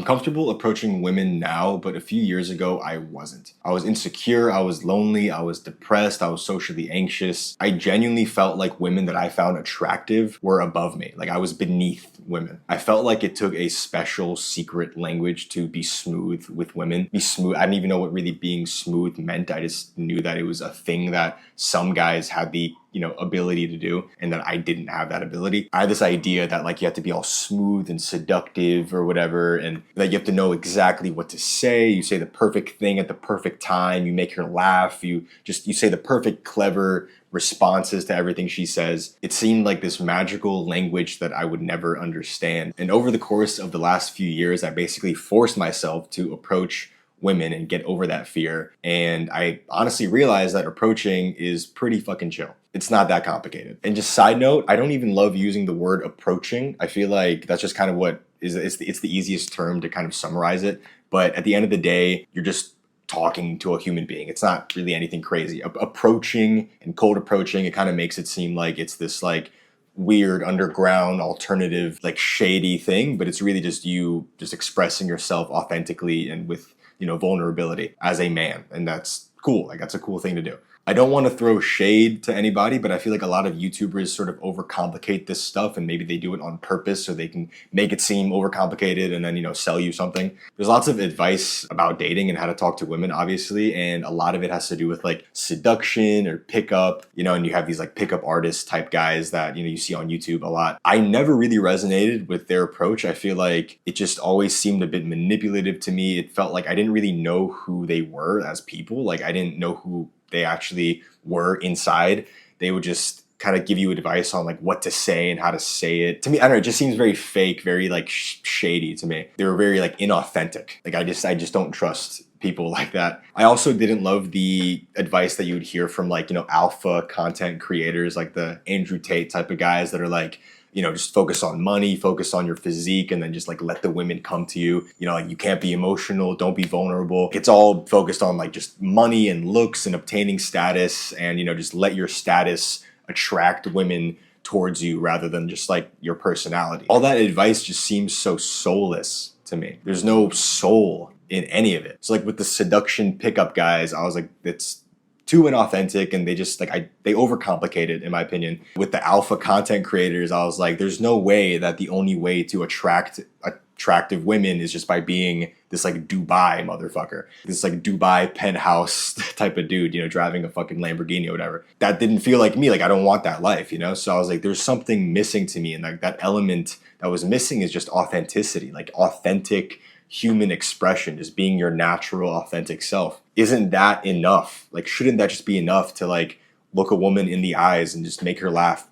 I'm comfortable approaching women now, but a few years ago, I wasn't. I was insecure, I was lonely, I was depressed, I was socially anxious. I genuinely felt like women that I found attractive were above me. Like I was beneath women. I felt like it took a special secret language to be smooth with women. Be smooth. I didn't even know what really being smooth meant. I just knew that it was a thing that some guys had the ability to do, and that I didn't have that ability. I had this idea that like you have to be all smooth and seductive or whatever, and that you have to know exactly what to say. You say the perfect thing at the perfect time. You make her laugh. You say the perfect, clever responses to everything she says. It seemed like this magical language that I would never understand. And over the course of the last few years, I basically forced myself to approach women and get over that fear. And I honestly realized that approaching is pretty fucking chill. It's not that complicated. And just side note, I don't even love using the word approaching. I feel like that's just kind of what is, it's the easiest term to kind of summarize it. But at the end of the day, you're just talking to a human being. It's not really anything crazy. Approaching and cold approaching, it kind of makes it seem like it's this like weird underground alternative like shady thing, but it's really just you just expressing yourself authentically and with vulnerability as a man. And that's cool. Like that's a cool thing to do. I don't want to throw shade to anybody, but I feel like a lot of YouTubers sort of overcomplicate this stuff, and maybe they do it on purpose so they can make it seem overcomplicated and then, sell you something. There's lots of advice about dating and how to talk to women, obviously, and a lot of it has to do with like seduction or pickup, and you have these like pickup artist type guys that, you see on YouTube a lot. I never really resonated with their approach. I feel like it just always seemed a bit manipulative to me. It felt like I didn't really know who they were as people. Like I didn't know who they actually were inside. They would just kind of give you advice on like what to say and how to say it. To me, I don't know, it just seems very fake, very like shady to me. They were very like inauthentic. Like I just don't trust people like that. I also didn't love the advice that you would hear from like, alpha content creators, like the Andrew Tate type of guys that are like, just focus on money, focus on your physique, and then just like let the women come to you. Like you can't be emotional, don't be vulnerable. It's all focused on like just money and looks and obtaining status, and just let your status attract women towards you rather than just like your personality. All that advice just seems so soulless to me. There's no soul in any of it. So like with the seduction pickup guys, I was like, it's too inauthentic, and they just like they overcomplicate it, in my opinion. With the alpha content creators, I was like, there's no way that the only way to attract attractive women is just by being this like Dubai motherfucker, this like Dubai penthouse type of dude, driving a fucking Lamborghini or whatever. That didn't feel like me. Like I don't want that life, So I was like, there's something missing to me, and like that element that was missing is just authenticity, like authentic human expression, just being your natural, authentic self. Isn't that enough? Like, shouldn't that just be enough to like look a woman in the eyes and just make her laugh,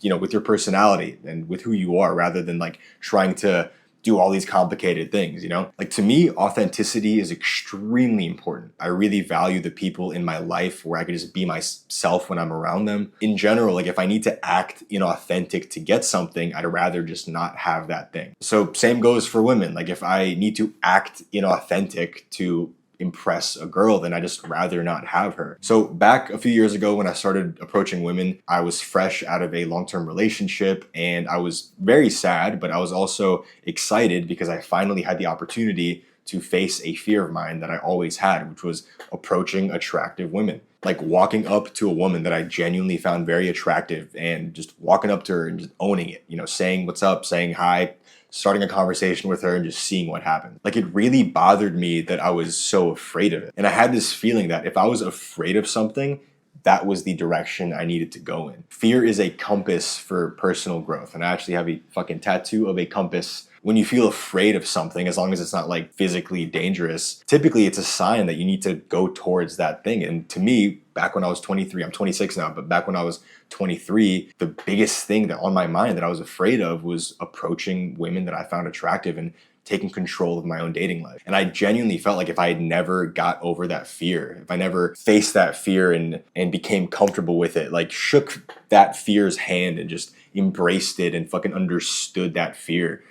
with your personality and with who you are, rather than like trying to do all these complicated things, Like to me, authenticity is extremely important. I really value the people in my life where I could just be myself when I'm around them. In general, like if I need to act inauthentic to get something, I'd rather just not have that thing. So same goes for women. Like if I need to act inauthentic to impress a girl, then I just rather not have her. So back a few years ago when I started approaching women, I was fresh out of a long-term relationship, and I was very sad, but I was also excited because I finally had the opportunity to face a fear of mine that I always had, which was approaching attractive women. Like walking up to a woman that I genuinely found very attractive and just walking up to her and just owning it, saying what's up, saying hi, starting a conversation with her and just seeing what happened. Like it really bothered me that I was so afraid of it. And I had this feeling that if I was afraid of something, that was the direction I needed to go in. Fear is a compass for personal growth. And I actually have a fucking tattoo of a compass. When you feel afraid of something, as long as it's not like physically dangerous, typically it's a sign that you need to go towards that thing. And to me, back when I was 23, I'm 26 now, but back when I was 23, the biggest thing that on my mind that I was afraid of was approaching women that I found attractive and taking control of my own dating life. And I genuinely felt like if I had never got over that fear, if I never faced that fear and became comfortable with it, like shook that fear's hand and just embraced it and fucking understood that fear,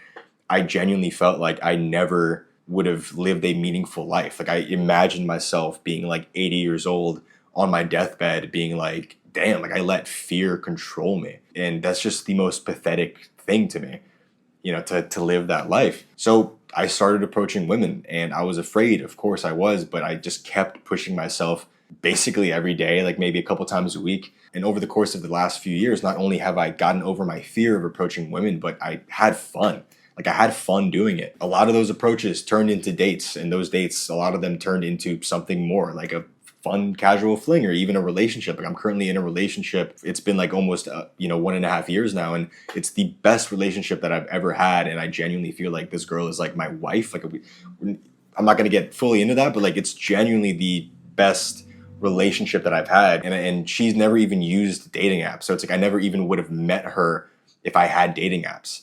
I genuinely felt like I never would have lived a meaningful life. Like I imagined myself being like 80 years old on my deathbed being like, damn, like I let fear control me. And that's just the most pathetic thing to me, to live that life. So I started approaching women, and I was afraid, of course I was, but I just kept pushing myself basically every day, like maybe a couple times a week. And over the course of the last few years, not only have I gotten over my fear of approaching women, but I had fun. Like I had fun doing it. A lot of those approaches turned into dates, and those dates, a lot of them turned into something more, like a fun casual fling or even a relationship. Like I'm currently in a relationship. It's been like almost 1.5 years now, and it's the best relationship that I've ever had. And I genuinely feel like this girl is like my wife. Like I'm not gonna get fully into that, but like it's genuinely the best relationship that I've had. And she's never even used dating apps, so it's like I never even would have met her if I had dating apps.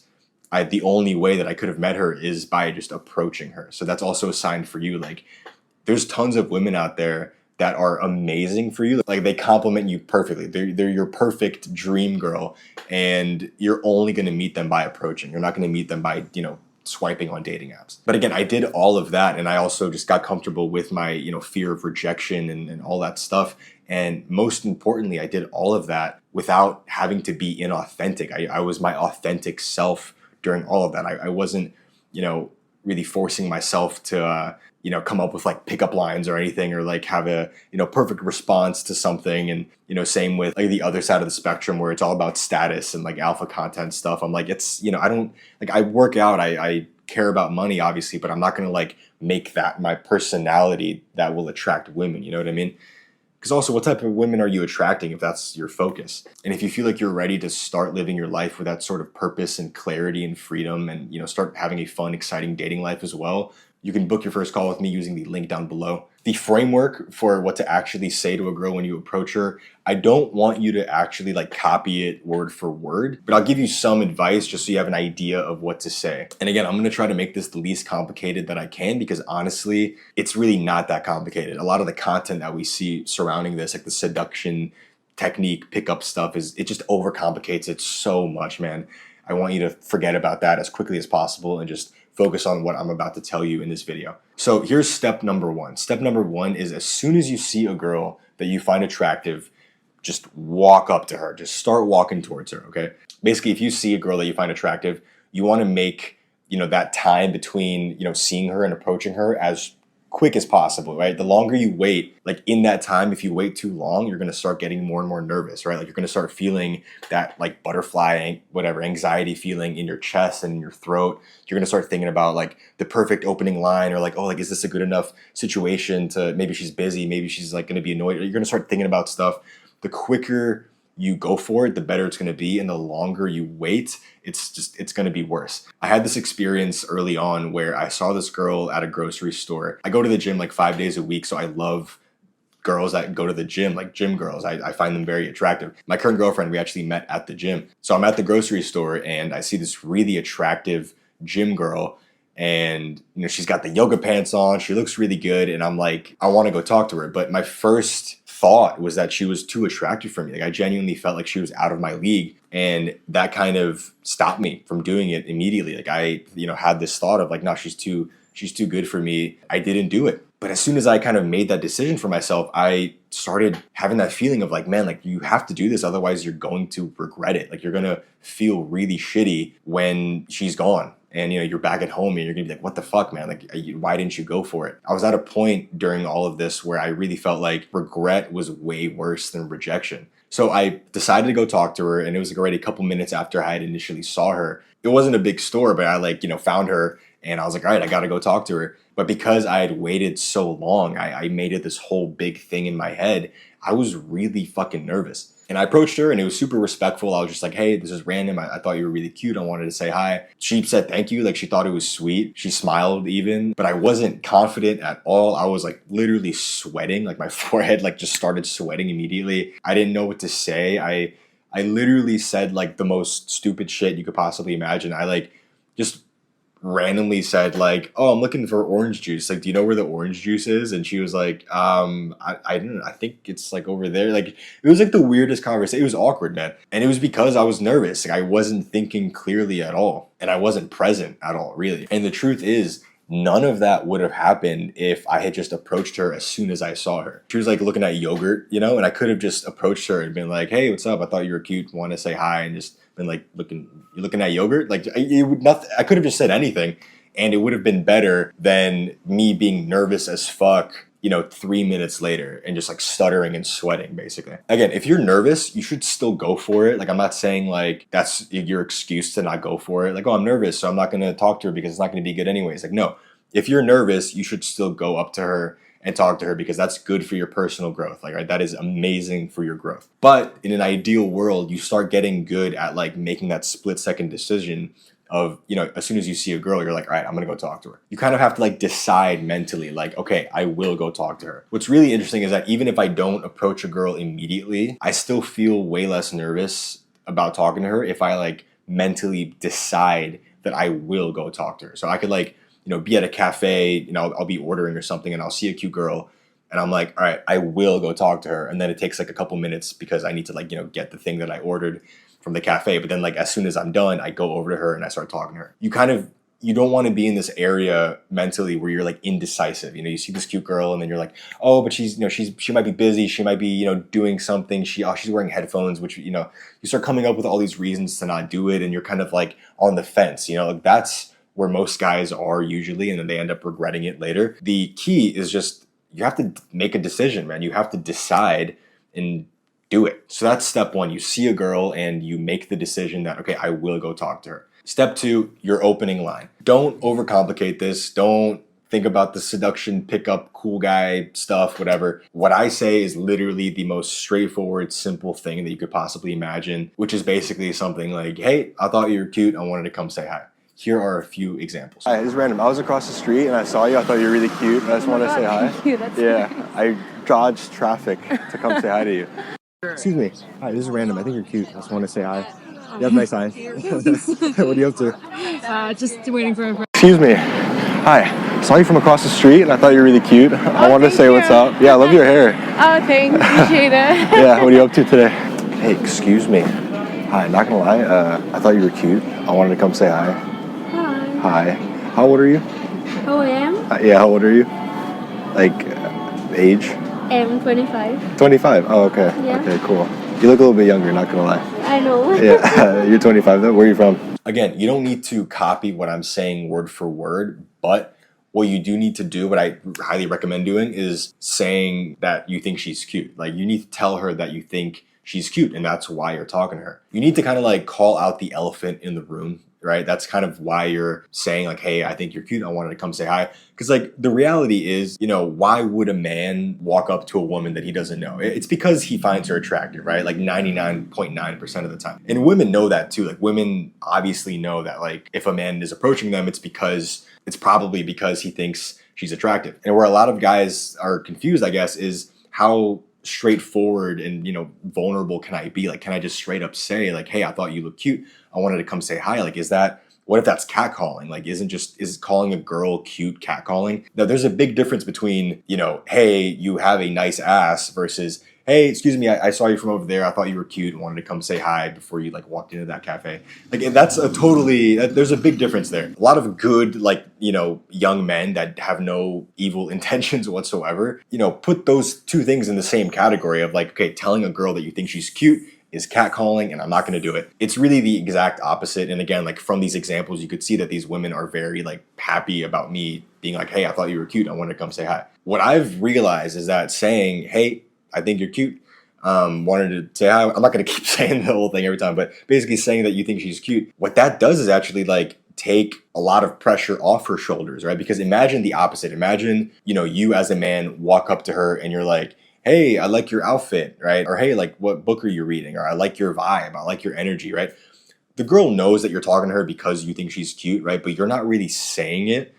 The only way that I could have met her is by just approaching her. So that's also a sign for you. Like there's tons of women out there that are amazing for you. Like they complement you perfectly. They're your perfect dream girl, and you're only going to meet them by approaching. You're not going to meet them by, swiping on dating apps. But again, I did all of that, and I also just got comfortable with my, fear of rejection and all that stuff. And most importantly, I did all of that without having to be inauthentic. I was my authentic self during all of that. I wasn't, really forcing myself to, come up with like pickup lines or anything, or like have a, perfect response to something. And, same with like the other side of the spectrum where it's all about status and like alpha content stuff. I'm like, it's, I don't like, I work out, I care about money obviously, but I'm not going to like make that my personality that will attract women. You know what I mean? Because also, what type of women are you attracting if that's your focus? And if you feel like you're ready to start living your life with that sort of purpose and clarity and freedom, and start having a fun, exciting dating life as well, you can book your first call with me using the link down below. The framework for what to actually say to a girl when you approach her, I don't want you to actually like copy it word for word, but I'll give you some advice just so you have an idea of what to say. And again, I'm going to try to make this the least complicated that I can, because honestly, it's really not that complicated. A lot of the content that we see surrounding this, like the seduction technique, pickup stuff, it just overcomplicates it so much, man. I want you to forget about that as quickly as possible and just focus on what I'm about to tell you in this video. So here's step number one. Step number one is, as soon as you see a girl that you find attractive, just walk up to her. Just start walking towards her, okay? Basically, if you see a girl that you find attractive, you want to make, that time between, seeing her and approaching her as quick as possible, right? The longer you wait, like in that time, if you wait too long, you're going to start getting more and more nervous, right? Like you're going to start feeling that like butterfly, whatever, anxiety feeling in your chest and in your throat. You're going to start thinking about like the perfect opening line, or like, oh, like, is this a good enough situation to, maybe she's busy, maybe she's like going to be annoyed. You're going to start thinking about stuff. The quicker you go for it, the better it's going to be. And the longer you wait, it's going to be worse. I had this experience early on where I saw this girl at a grocery store. I go to the gym like 5 days a week, so I love girls that go to the gym, like gym girls. I find them very attractive. My current girlfriend, we actually met at the gym. So I'm at the grocery store and I see this really attractive gym girl, and she's got the yoga pants on. She looks really good, and I'm like, I want to go talk to her. But my first thought was that she was too attractive for me. Like I genuinely felt like she was out of my league, and that kind of stopped me from doing it immediately. Like I, had this thought of like, no, she's too good for me. I didn't do it. But as soon as I kind of made that decision for myself, I started having that feeling of like, man, like you have to do this, otherwise you're going to regret it. Like you're gonna feel really shitty when she's gone. And you're back at home and you're gonna be like, what the fuck, man? Like, why didn't you go for it? I was at a point during all of this where I really felt like regret was way worse than rejection. So I decided to go talk to her, and it was like already a couple minutes after I had initially saw her. It wasn't a big store, but I found her, and I was like, all right, I gotta go talk to her. But because I had waited so long, I made it this whole big thing in my head. I was really fucking nervous. And I approached her, and it was super respectful. I was just like, hey, this is random. I thought you were really cute. I wanted to say hi. She said thank you. Like she thought it was sweet. She smiled even, but I wasn't confident at all. I was like literally sweating. Like my forehead like just started sweating immediately. I didn't know what to say. I literally said like the most stupid shit you could possibly imagine. I like just randomly said like, oh, I'm looking for orange juice. Like, do you know where the orange juice is? And she was like, I don't know. I think it's like over there. Like, it was like the weirdest conversation. It was awkward, man. And it was because I was nervous. Like, I wasn't thinking clearly at all. And I wasn't present at all, really. And the truth is, none of that would have happened if I had just approached her as soon as I saw her. She was like looking at yogurt, and I could have just approached her and been like, hey, what's up? I thought you were cute. Want to say hi, and just been like, you're looking at yogurt? Like, I could have just said anything, And it would have been better than me being nervous as fuck, 3 minutes later and just like stuttering and sweating basically. Again, if you're nervous, you should still go for it. Like, I'm not saying like that's your excuse to not go for it. Like, oh, I'm nervous, so I'm not going to talk to her because it's not going to be good anyways. Like, no, if you're nervous, you should still go up to her and talk to her because that's good for your personal growth. Like, right, that is amazing for your growth. But in an ideal world, you start getting good at like making that split second decision of, as soon as you see a girl, you're like, all right, I'm gonna go talk to her. You kind of have to like decide mentally, like, okay, I will go talk to her. What's really interesting is that even if I don't approach a girl immediately, I still feel way less nervous about talking to her if I like mentally decide that I will go talk to her. So I could like, be at a cafe, I'll be ordering or something and I'll see a cute girl and I'm like, all right, I will go talk to her. And then it takes like a couple minutes because I need to like, get the thing that I ordered from the cafe. But then like as soon as I'm done, I go over to her and I start talking to her. You don't want to be in this area mentally where you're like indecisive. You see this cute girl and then you're like, oh, but she's, she might be busy. She might be, doing something. She's wearing headphones, which, you start coming up with all these reasons to not do it. And you're kind of like on the fence, like that's where most guys are usually. And then they end up regretting it later. The key is just, you have to make a decision, man. You have to decide and do it. So that's step one. You see a girl and you make the decision that, okay, I will go talk to her. Step two, your opening line. Don't overcomplicate this. Don't think about the seduction, pickup, cool guy stuff, whatever. What I say is literally the most straightforward, simple thing that you could possibly imagine, which is basically something like, hey, I thought you were cute. I wanted to come say hi. Here are a few examples. Hi, this is random. I was across the street and I saw you. I thought you were really cute. I just wanted to say hi. Thank you. That's yeah, nice. I dodged traffic to come say hi to you. Excuse me. Hi, this is random. I think you're cute. I just want to say hi. You have nice eyes. What are you up to? Just waiting for a friend. Excuse me. Hi. I saw you from across the street and I thought you were really cute. I wanted to say what's up. Yeah, I love your hair. Oh, thanks. Appreciate it. Yeah, what are you up to today? Hey, excuse me. Hi, not gonna lie. I thought you were cute. I wanted to come say hi. Hi. Hi. How old are you? Who I am? Yeah, how old are you? Like, age? I'm 25. 25? Oh, okay. Yeah. Okay, cool. You look a little bit younger, not gonna lie. I know. Yeah, you're 25 though? Where are you from? Again, you don't need to copy what I'm saying word for word, but what you do need to do, what I highly recommend doing, is saying that you think she's cute. Like, you need to tell her that you think she's cute and that's why you're talking to her. You need to kind of like call out the elephant in the room, right? That's kind of why you're saying like, hey, I think you're cute. I wanted to come say hi. Because like the reality is, why would a man walk up to a woman that he doesn't know? It's because he finds her attractive, right? Like 99.9% of the time. And women know that too. Like, women obviously know that like if a man is approaching them, it's probably because he thinks she's attractive. And where a lot of guys are confused, I guess, is how straightforward and vulnerable can I be? Like, can I just straight up say like, hey, I thought you looked cute, I wanted to come say hi? Like, what if that's catcalling? Like, is calling a girl cute catcalling? Now, there's a big difference between, hey, you have a nice ass versus, hey, excuse me, I saw you from over there. I thought you were cute and wanted to come say hi before you like walked into that cafe. Like, there's a big difference there. A lot of good, like, young men that have no evil intentions whatsoever, put those two things in the same category of like, okay, telling a girl that you think she's cute is catcalling and I'm not going to do it. It's really the exact opposite. And again, like from these examples, you could see that these women are very like happy about me being like, hey, I thought you were cute. I wanted to come say hi. What I've realized is that saying, hey, I think you're cute, wanted to say hi. I'm not going to keep saying the whole thing every time, but basically saying that you think she's cute. What that does is actually like take a lot of pressure off her shoulders, right? Because imagine the opposite. Imagine, you as a man walk up to her and you're like, hey, I like your outfit, right? Or hey, like what book are you reading? Or I like your vibe. I like your energy, right? The girl knows that you're talking to her because you think she's cute, right? But you're not really saying it.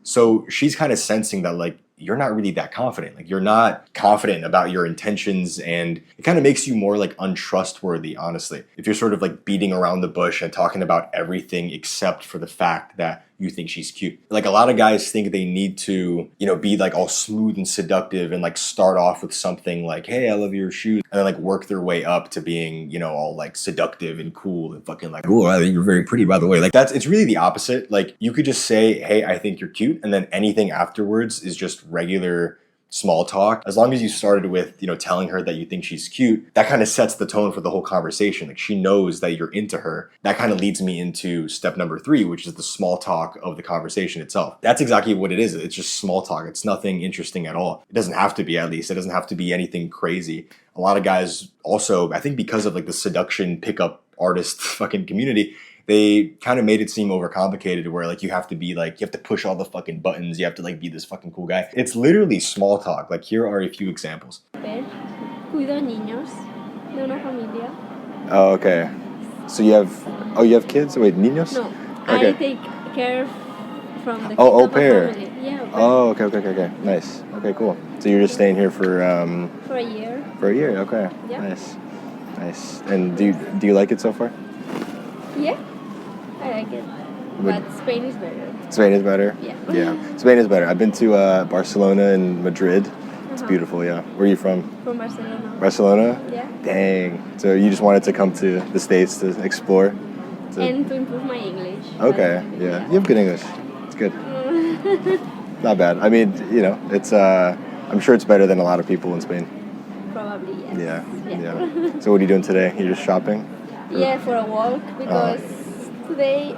So she's kind of sensing that like, you're not really that confident. Like, you're not confident about your intentions, and it kind of makes you more like untrustworthy, honestly. If you're sort of like beating around the bush and talking about everything except for the fact that you think she's cute. Like, a lot of guys think they need to, be like all smooth and seductive and like start off with something like, hey, I love your shoes, and then like work their way up to being, all like seductive and cool and fucking like, oh, I think you're very pretty, by the way. Like, it's really the opposite. Like, you could just say, hey, I think you're cute, and then anything afterwards is just regular small talk, as long as you started with, telling her that you think she's cute, that kind of sets the tone for the whole conversation. Like she knows that you're into her. That kind of leads me into step number 3, which is the small talk of the conversation itself. That's exactly what it is. It's just small talk. It's nothing interesting at all. It doesn't have to be, at least. It doesn't have to be anything crazy. A lot of guys also, I think because of like the seduction pickup artist fucking community, they kind of made it seem overcomplicated where like you have to push all the fucking buttons, you have to like be this fucking cool guy. It's literally small talk. Like here are a few examples. Cuido niños de una familia. Oh, okay. So you have kids? Wait, niños? No, Okay. I take care from the kids au of a pair. family. Yeah, Oh, okay. Nice. Okay, cool. So you're just staying here for for a year. a year? Okay. Yeah. Nice. And do you like it so far? Yeah, I like it. But Spain is better. Spain is better? Yeah. Yeah. Spain is better. I've been to Barcelona and Madrid. It's beautiful, yeah. Where are you from? From Barcelona. Barcelona? Yeah. Dang. So you just wanted to come to the States to explore? And to improve my English. Okay, yeah. You have good English. It's good. Not bad. I mean, it's I'm sure it's better than a lot of people in Spain. Probably, yes. Yeah. So what are you doing today? You're just shopping? Yeah, for a walk because today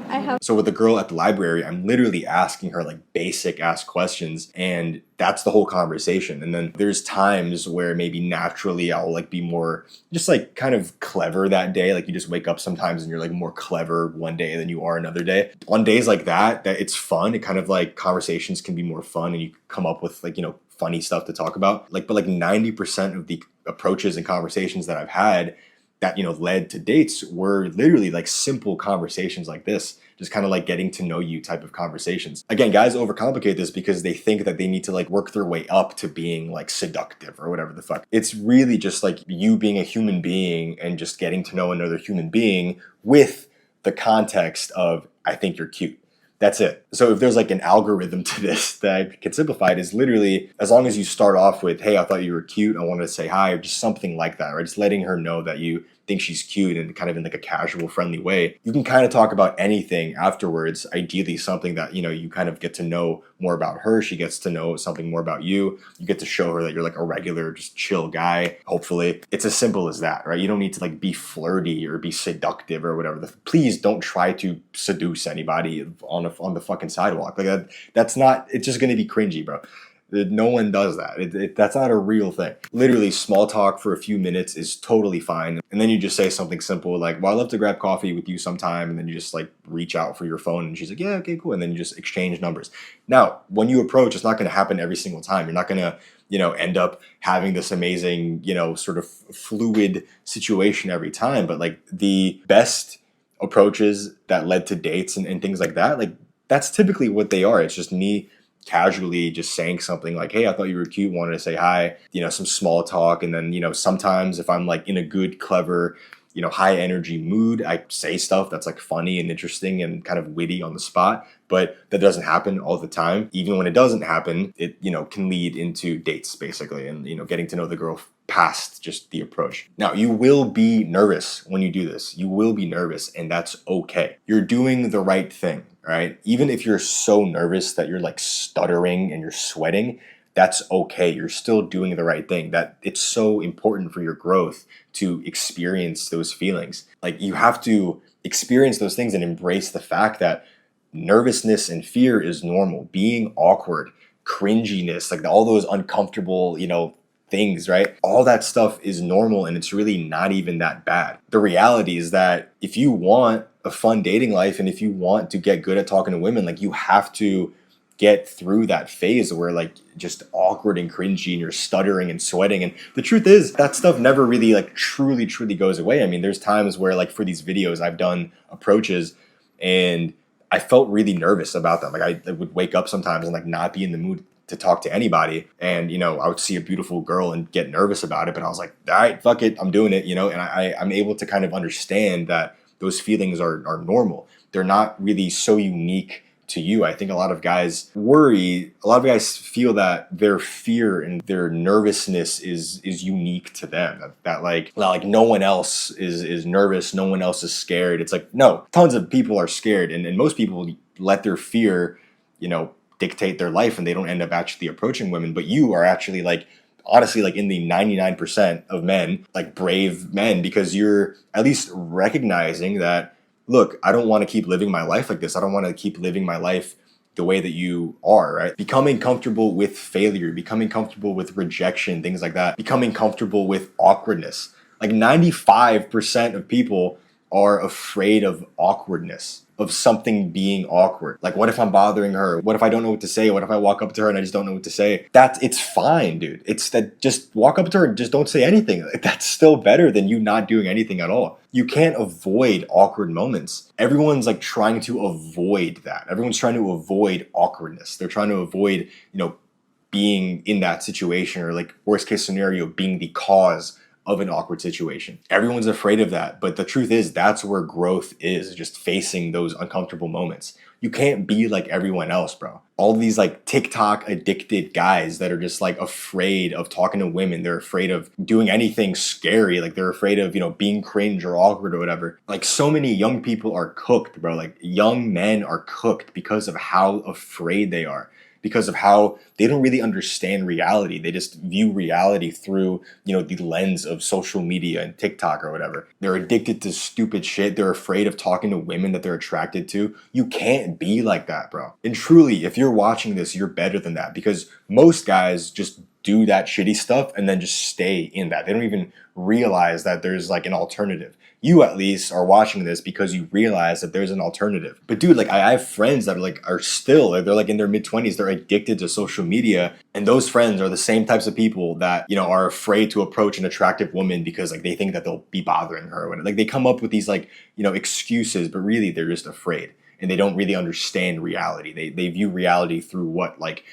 I have. So with the girl at the library, I'm literally asking her like basic ass questions, and that's the whole conversation. And then there's times where maybe naturally I'll like be more just like kind of clever that day. Like you just wake up sometimes and you're like more clever one day than you are another day. On days like that it's fun. It kind of like conversations can be more fun and you come up with like, funny stuff to talk about. But 90% of the approaches and conversations that I've had that, led to dates were literally like simple conversations like this, just kind of like getting to know you type of conversations. Again, guys overcomplicate this because they think that they need to like work their way up to being like seductive or whatever the fuck. It's really just like you being a human being and just getting to know another human being with the context of, I think you're cute. That's it. So if there's like an algorithm to this that I can simplify, it is literally as long as you start off with, hey, I thought you were cute, I wanted to say hi, or just something like that, right? Just letting her know that you think she's cute and kind of in like a casual, friendly way. You can kind of talk about anything afterwards, ideally something that, you kind of get to know more about her. She gets to know something more about you. You get to show her that you're like a regular, just chill guy, hopefully. It's as simple as that, right? You don't need to like be flirty or be seductive or whatever. Please don't try to seduce anybody on the fucking sidewalk. Like that's not, it's just going to be cringy, bro. No one does that. That's not a real thing. Literally, small talk for a few minutes is totally fine. And then you just say something simple like, well, I'd love to grab coffee with you sometime. And then you just like reach out for your phone and she's like, yeah, okay, cool. And then you just exchange numbers. Now, when you approach, it's not going to happen every single time. You're not going to, end up having this amazing, sort of fluid situation every time. But like the best approaches that led to dates and things like that, like that's typically what they are. It's just me casually just saying something like, hey, I thought you were cute, wanted to say hi, some small talk. And then, sometimes if I'm like in a good, clever, high energy mood, I say stuff that's like funny and interesting and kind of witty on the spot. But that doesn't happen all the time. Even when it doesn't happen, it, can lead into dates basically and, getting to know the girl past just the approach. Now, you will be nervous when you do this. You will be nervous and that's okay. You're doing the right thing, right? Even if you're so nervous that you're like stuttering and you're sweating, that's okay. You're still doing the right thing. That it's so important for your growth to experience those feelings. Like you have to experience those things and embrace the fact that nervousness and fear is normal. Being awkward, cringiness, like all those uncomfortable, things, right? All that stuff is normal and it's really not even that bad. The reality is that if you want a fun dating life and if you want to get good at talking to women, like you have to get through that phase where like just awkward and cringy and you're stuttering and sweating. And the truth is that stuff never really like truly goes away. I mean, there's times where like for these videos I've done approaches and I felt really nervous about them. Like I would wake up sometimes and like not be in the mood to talk to anybody. And, I would see a beautiful girl and get nervous about it. But I was like, all right, fuck it, I'm doing it, and I'm able to kind of understand that those feelings are normal. They're not really so unique to you. I think a lot of guys worry, a lot of guys feel that their fear and their nervousness is unique to them. That like no one else is nervous, no one else is scared. It's like, no, tons of people are scared and most people let their fear, dictate their life and they don't end up actually approaching women. But you are actually like, honestly, like in the 99% of men, like brave men, because you're at least recognizing that, look, I don't want to keep living my life like this. I don't want to keep living my life the way that you are, right? Becoming comfortable with failure, becoming comfortable with rejection, things like that, becoming comfortable with awkwardness. Like 95% of people are afraid of awkwardness, of something being awkward. Like, what if I'm bothering her? What if I don't know what to say? What if I walk up to her and I just don't know what to say? It's fine, dude. It's that, just walk up to her and just don't say anything. Like, that's still better than you not doing anything at all. You can't avoid awkward moments. Everyone's like trying to avoid that. Everyone's trying to avoid awkwardness. They're trying to avoid, being in that situation, or like worst case scenario, being the cause of an awkward situation. Everyone's afraid of that, but the truth is that's where growth is, just facing those uncomfortable moments. You can't be like everyone else, bro. All these like TikTok addicted guys that are just like afraid of talking to women. They're afraid of doing anything scary. Like they're afraid of, being cringe or awkward or whatever. Like so many young people are cooked, bro. Like young men are cooked because of how afraid they are, because of how they don't really understand reality. They just view reality through, the lens of social media and TikTok or whatever. They're addicted to stupid shit. They're afraid of talking to women that they're attracted to. You can't be like that, bro. And truly, if you're watching this, you're better than that, because most guys just do that shitty stuff and then just stay in that. They don't even realize that there's like an alternative. You at least are watching this because you realize that there's an alternative. But dude, like I have friends that they're like in their mid-20s, they're addicted to social media. And those friends are the same types of people that, are afraid to approach an attractive woman because like they think that they'll be bothering her. Like they come up with these like, excuses, but really they're just afraid. And they don't really understand reality. They view reality through what like,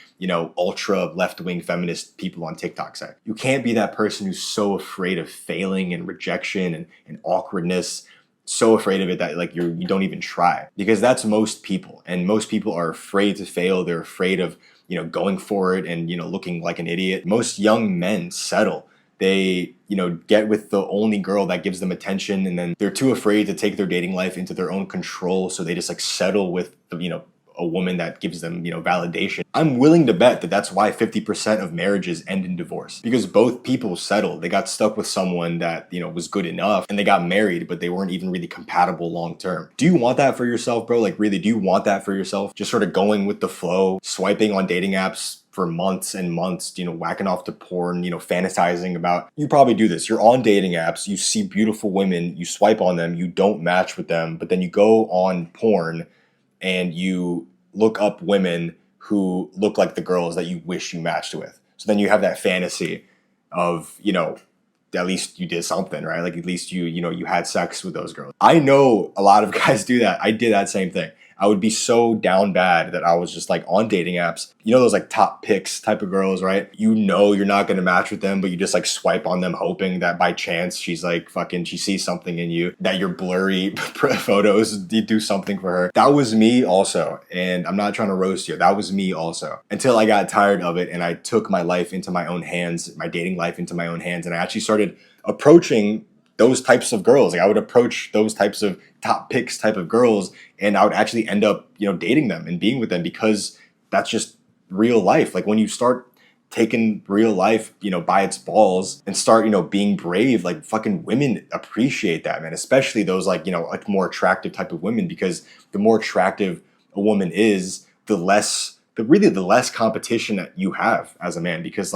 ultra left-wing feminist people on TikTok say. You can't be that person who's so afraid of failing and rejection and awkwardness, so afraid of it that like you don't even try, because that's most people. And most people are afraid to fail. They're afraid of, going for it and, looking like an idiot. Most young men settle. They, get with the only girl that gives them attention, and then they're too afraid to take their dating life into their own control. So they just like settle with, a woman that gives them, validation. I'm willing to bet that that's why 50% of marriages end in divorce, because both people settled. They got stuck with someone that, was good enough, and they got married, but they weren't even really compatible long term. Do you want that for yourself, bro? Like really, do you want that for yourself? Just sort of going with the flow, swiping on dating apps for months and months, whacking off to porn, fantasizing about, you probably do this. You're on dating apps, you see beautiful women, you swipe on them, you don't match with them, but then you go on porn and you look up women who look like the girls that you wish you matched with. So then you have that fantasy of, at least you did something, right? Like at least you had sex with those girls. I know a lot of guys do that. I did that same thing. I would be so down bad that I was just like on dating apps, those like top picks type of girls, right? You're not going to match with them, but you just like swipe on them hoping that by chance she's like she sees something in you, that your blurry photos do something for her. That was me also. And I'm not trying to roast you. That was me also, until I got tired of it and I took my life into my own hands, my dating life into my own hands. And I actually started approaching those types of girls. Like I would approach those types of top picks type of girls, and I would actually end up, dating them and being with them, because that's just real life. Like when you start taking real life, by its balls and start, being brave, like fucking women appreciate that, man. Especially those like, like more attractive type of women, because the more attractive a woman is, the less competition that you have as a man, because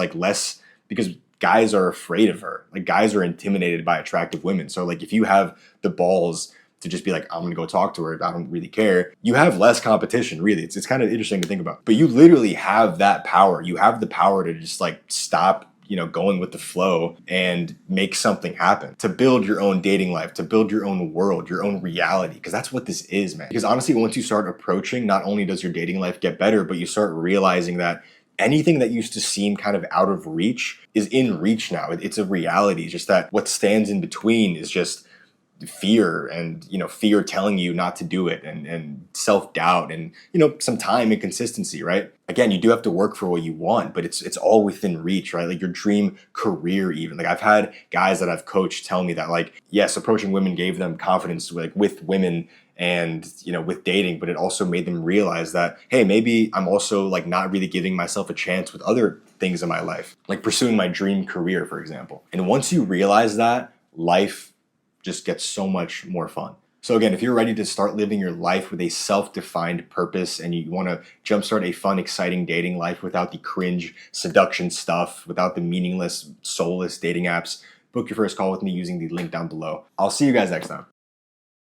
guys are afraid of her. Like guys are intimidated by attractive women. So like if you have the balls to just be like, I'm gonna go talk to her, I don't really care, you have less competition, really. It's kind of interesting to think about. But you literally have that power. You have the power to just like stop, going with the flow and make something happen, to build your own dating life, to build your own world, your own reality. Because that's what this is, man. Because honestly, once you start approaching, not only does your dating life get better, but you start realizing that anything that used to seem kind of out of reach is in reach now. It's a reality. It's just that what stands in between is just fear, and fear telling you not to do it, and self-doubt, and some time and consistency, right? Again, you do have to work for what you want, but it's all within reach, right? Like your dream career, even. Like I've had guys that I've coached tell me that, like, yes, approaching women gave them confidence with women and with dating, but it also made them realize that, hey, maybe I'm also like not really giving myself a chance with other things in my life, like pursuing my dream career, for example. And once you realize that, life just gets so much more fun. So again, if you're ready to start living your life with a self-defined purpose and you want to jumpstart a fun, exciting dating life without the cringe seduction stuff, without the meaningless, soulless dating apps, book your first call with me using the link down below. I'll see you guys next time.